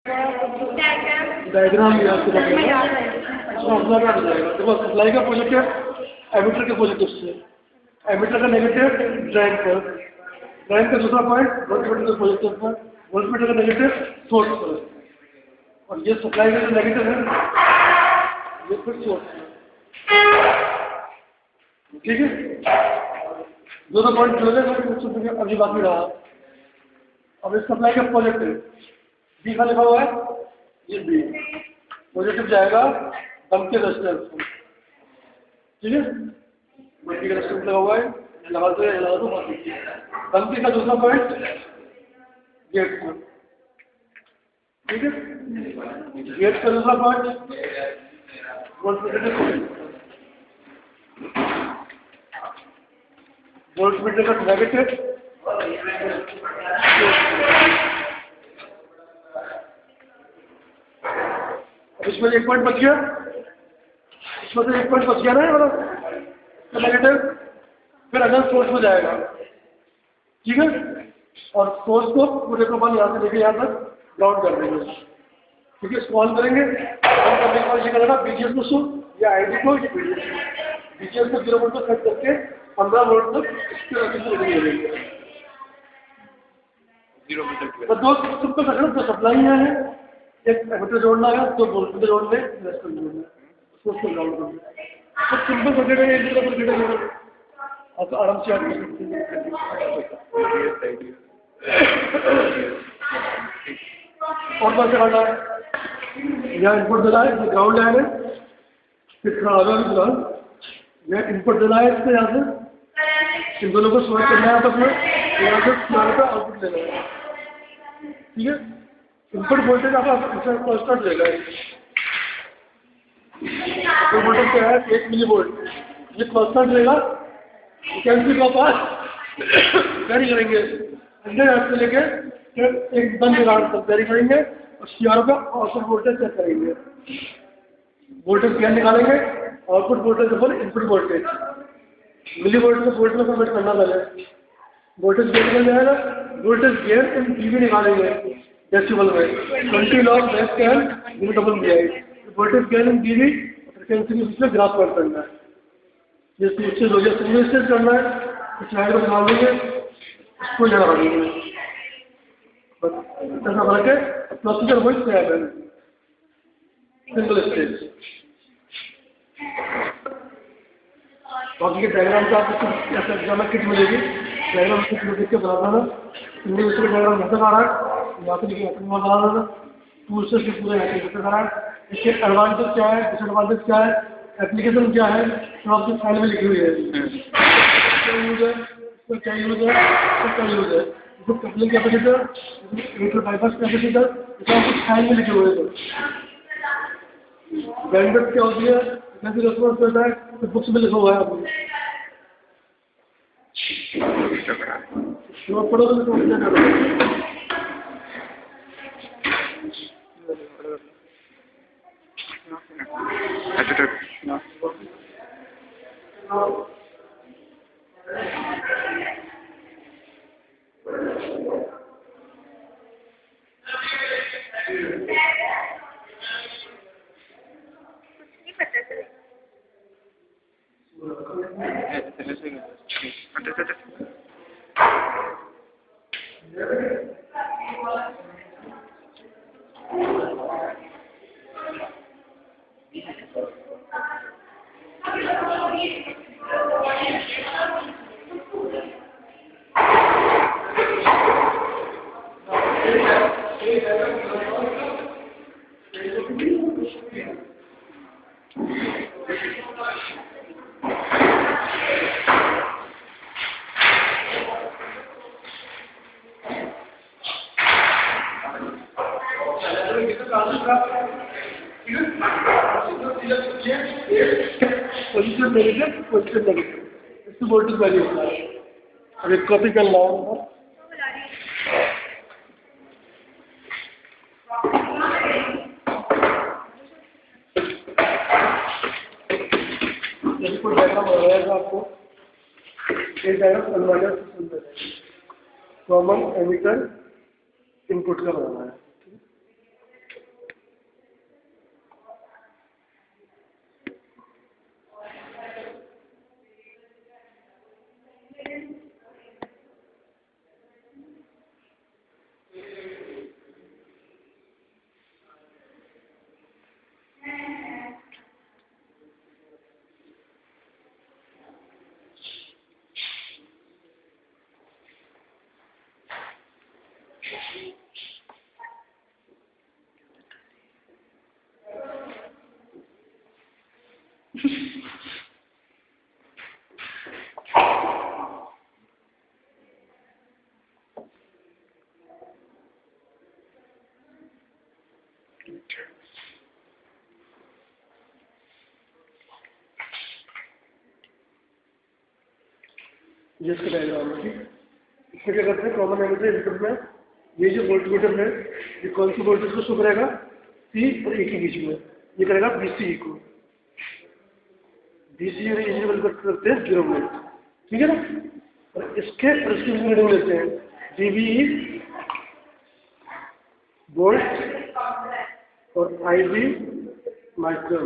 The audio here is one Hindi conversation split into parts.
डायग्राम याद करेंगे अपना काट जाएगा। देखो सप्लाई का पॉजिटिव एमिटर के पॉजिटिव से, एमिटर का नेगेटिव ड्रेन पर, ड्रेन का दूसरा पॉइंट वोल्टमीटर का पॉजिटिव पर, वोल्टमीटर का नेगेटिव सोर्स पर, और ये सप्लाई का जो नेगेटिव है ये फिर सोर्स पर। ठीक है, दोनों पॉइंट जुड़ गए। अभी बाकी रहा अब इस सप्लाई का पॉजिटिव बी का लिखा हुआ है, ये बी पॉजिटिव जाएगा दम के रेजिस्टेंस पर। ठीक है, बी का रेजिस्टेंस लगा हुआ है, लगा दो दम के का दूसरा पॉइंट गेट पर। ठीक है, गेट का दूसरा पॉइंट वोल्टमीटर का नेगेटिव, इसमें एक पॉइंट बच गया, इसमें से एक पॉइंट बच गया ना वाला तो नेगेटिव, फिर अगर सोर्स में जाएगा। ठीक है, और सोर्स को पूरे को यहाँ से लेके यहाँ तक ग्राउंड कर देंगे। ठीक है, इसको ऑन करेंगे, ऑन करने के बाद ये करेगा बीजीएस को शुरू या आईडी को या बीजीएस को 0 वोल्ट पर सेट करके 15 वोल्ट तक इसके रखने देंगे। तो दो सबको सकना, तो सप्लाई है, एक एमिटर जोड़ना है, दो वोल्टमीटर जोड़ने, रेजिस्टेंस जोड़ना है, उसको ग्राउंड करना है। तो सिंपल सर्किट है, एक दूसरे सर्किट है, आप तो आराम से आप कर सकते हैं। और कैसे करना है, यहाँ इनपुट देना है, ये ग्राउंड लाइन है, फिर खड़ा होगा यहाँ इनपुट देना है, इससे यहाँ से इन दोनों को शॉर्ट करना है, आपस में यहाँ से यहाँ का आउटपुट लेना है। ठीक है, इनपुट वोल्टेज आपका कांस्टेंट रहेगा, तो वोल्टेज क्या है 1 मिली वोल्ट, ये कांस्टेंट रहेगा। कैंसिल का पास कैरी करेंगे अंदर हाथ से लेके फिर एक बंद राउंड तक कैरी करेंगे और सीआर का आउटपुट वोल्टेज चेक करेंगे, वोल्टेज गेन निकालेंगे, आउटपुट वोल्टेज ऊपर इनपुट वोल्टेज मिली वोल्ट में वोल्ट में कन्वर्ट करना पहले, वोल्टेज गेन निकल जाएगा, वोल्टेज गेन इन डीबी निकालेंगे डेसिबल में 20 लॉग बेस कैन लिमिटेबल भी है, voltage gain in dB frequency के बीच में ग्राफ कर करना है, जैसे इससे दो सिग्नल करना है, इस लाइन को निकाल देंगे, इसको जगह कर देंगे, बस ऐसा बना के प्रोसीजर वही तैयार है, सिंगल स्टेज। बाकी के डायग्राम का आपको ऐसा एग्जाम किट मिलेगी, डायग्राम किट में देख के बनाना है, सिंगल स्टेज डायग्राम नजर आ रहा है, यहाँ से लेके अपने बना रहा है, टूल से पूरे यहाँ से नजर आ रहा है, इसके एडवांटेज क्या है, डिसएडवांटेज क्या है, एप्लीकेशन क्या है, तो आपकी फाइल में लिखी हुई है, क्या यूज है, इसका क्या यूज है, इसका क्या यूज है, इसको coupling capacitor, neutral bypass capacitor, इसका आपकी फाइल में लिखे हुए हैं। बैंडविड्थ क्या होती है, कैसे रिस्पॉन्स करता है, तो बुक्स में लिखा हुआ है आपको, तो पढ़ोगे तो क्या करोगे। पोजिटिव नेगेटिव इससे वोल्टेज वैल्यू होता है। अब एक कॉपी कर ला कोई डायग्राम हो जाएगा आपको, एक डायग्राम कन्वर्टर सिस्टम पे कॉमन एमिटर इनपुट का बनाना है। ये इसका डायग्राम है, ठीक। इसमें क्या करते हैं, कॉमन एमिटर इनपुट में ये जो वोल्टमीटर है ये कौन सी वोल्टेज को शो करेगा, सी और ए के बीच में, ये करेगा बीसी को, बीसी और इजिबल करते हैं 0 वोल्ट, ठीक है ना। और इसके रीडिंग लेते हैं, डीबी वोल्ट और आईबी माइक्रो,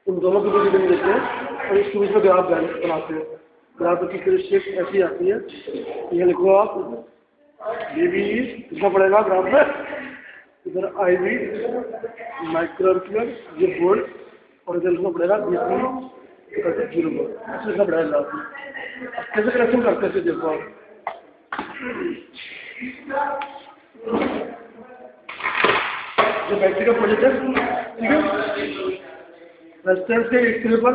इन दोनों की रीडिंग लेते हैं और इसके बीच में ग्राफ बनाते हैं। ग्राफ की शेप ऐसी आती है, ये लिखो आप, डीबी कितना पड़ेगा ग्राफ में, इधर आईबी माइक्रो एम्पियर, ये वोल्ट, और इधर लिखना पड़ेगा बीसी 0 वोल्ट, ऐसे लिखना पड़ेगा ग्राफ में। अब कैसे कनेक्शन करते हैं देखो आप, जो बैटरी का प्रोजेक्ट है, ठीक है, रेजिस्टेंस के एक सिरे पर,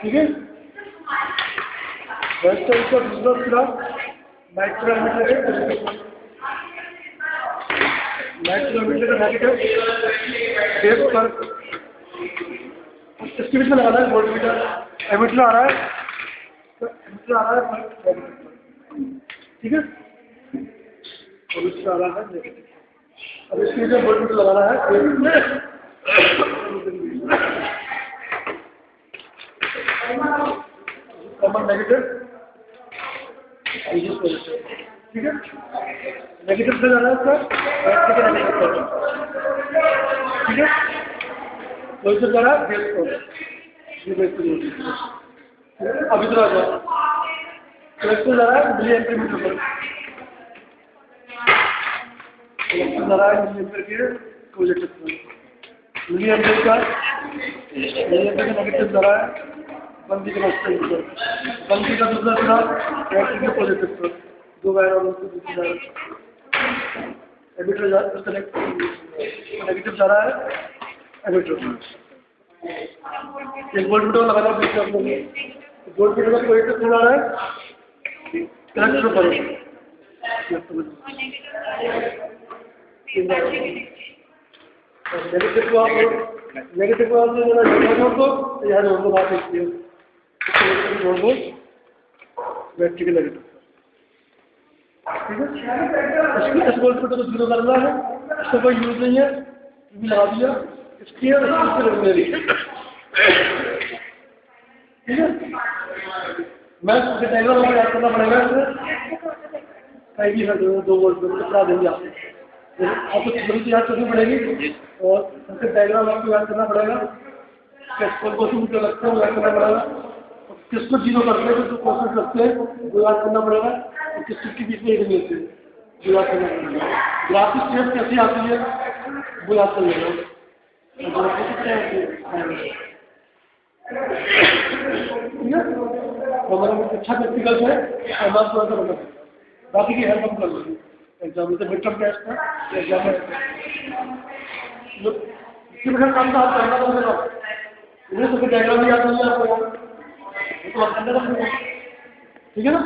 ठीक है, रेजिस्टेंस का दूसरा सिरा माइक्रोमीटर है, माइक्रोमीटर का नेगेटिव बेस पर, इसके बीच में लगाना है वोल्टमीटर, एमीटर आ रहा है, तो एमीटर आ रहा है पॉजिटिव, ठीक है, और इसका आ रहा है नेगेटिव। अब इसके बीच में वोल्टमीटर लगाना है कॉमन नेगेटिव, ठीक है, नेगेटिव से जाना है इसका, ठीक है, तो इसे जाना है बेस को, ये बेस को, अभी तो आ जाओ, इलेक्ट्रिक जा रहा है मिली एम्पीयर मीटर पर, इलेक्ट्रिक जा रहा है मिली एम्पीयर के प्रोजेक्टर पर, मिली एम्पीयर का नेगेटिव जा रहा है बंदी के रेजिस्टेंस पर, बंदी का दूसरा सिरा बैटरी के पॉजिटिव पर, दो वायर और उसके दूसरी वायर, एमीटर कनेक्ट नेगेटिव जा रहा है एमीटर पर, एक वोल्टमीटर लगाना बीच में अपने, वोल्टमीटर का पॉजिटिव सिरा रहा है कनेक्टर पर, नेगेटिव को आप तो यहाँ जोड़ दो, बात देखती है जोड़ दो बैटरी के नेगेटिव, ठीक है, इस वोल्टमीटर को 0 करना है, इसका कोई यूज नहीं है, लगा दिया, इसकी ले ली, ठीक है। मैं डायग्राम में याद करना पड़ेगा, कहीं भी 2 वोल्ट में कितना देंगे आपको जल्दी याद करनी पड़ेगी, और सबसे डायग्राम आपको याद करना पड़ेगा, किसको क्वेश्चन जो लगते हैं वो याद करना पड़ेगा, किसको 0 करते हैं, किसको क्वेश्चन लगते हैं वो याद करना पड़ेगा, और किस चीज़ के बीच में एक मिलते हैं वो याद करना पड़ेगा, ग्राफिक शेप कैसी आती है वो याद कर लेना, ठीक है। हमारा अच्छा प्रैक्टिकल है, हमारा थोड़ा सा बता, बाकी की हेल्प हम कर लेंगे, एग्जाम से मिड टर्म टेस्ट है, एग्जाम है काम तो आप करना पड़ेगा, इन्हें तो डायग्राम याद नहीं है आपको, तो आप करना पड़ेगा, ठीक है ना।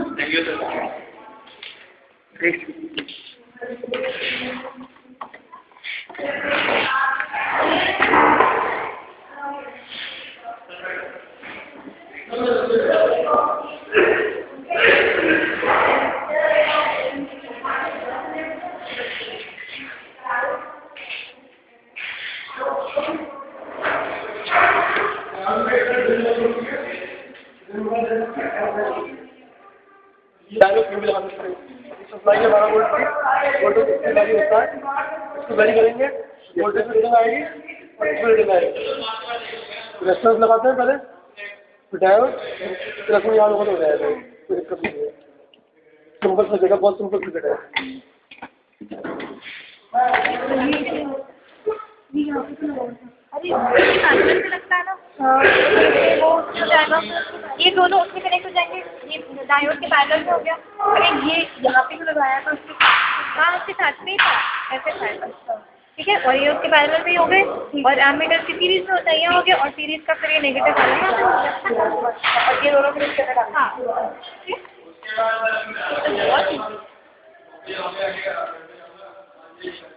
सप्लाई के 12 वोल्ट की वोल्टेज इसकी वैल्यू होता है, इसको वैरी करेंगे, वोल्टेज में रीडिंग आएगी और इसमें रीडिंग आएगी, रेजिस्टेंस लगाते हैं पहले, फिर डायोड, फिर अपने यहाँ लोगों हो जाएगा, कोई दिक्कत नहीं है, सिंपल सर्किट है, बहुत सिंपल सर्किट है। अरे से लगता है ना, वो हो जाएगा, ये दोनों उसमें कनेक्ट हो जाएंगे, ये डायोड के पैरेलल में हो गया, अरे ये यहाँ पे भी लगाया था उसके, हाँ उसके साथ में ही था, ऐसे था, ठीक है, और ये उसके पैरेलल में हो गए, और एमीटर की सीरीज में होता है यहाँ हो गया, और सीरीज का फिर ये नेगेटिव वाला यहाँ पे हो गया, और ये दोनों फिर उसके अंदर, हाँ ठीक है।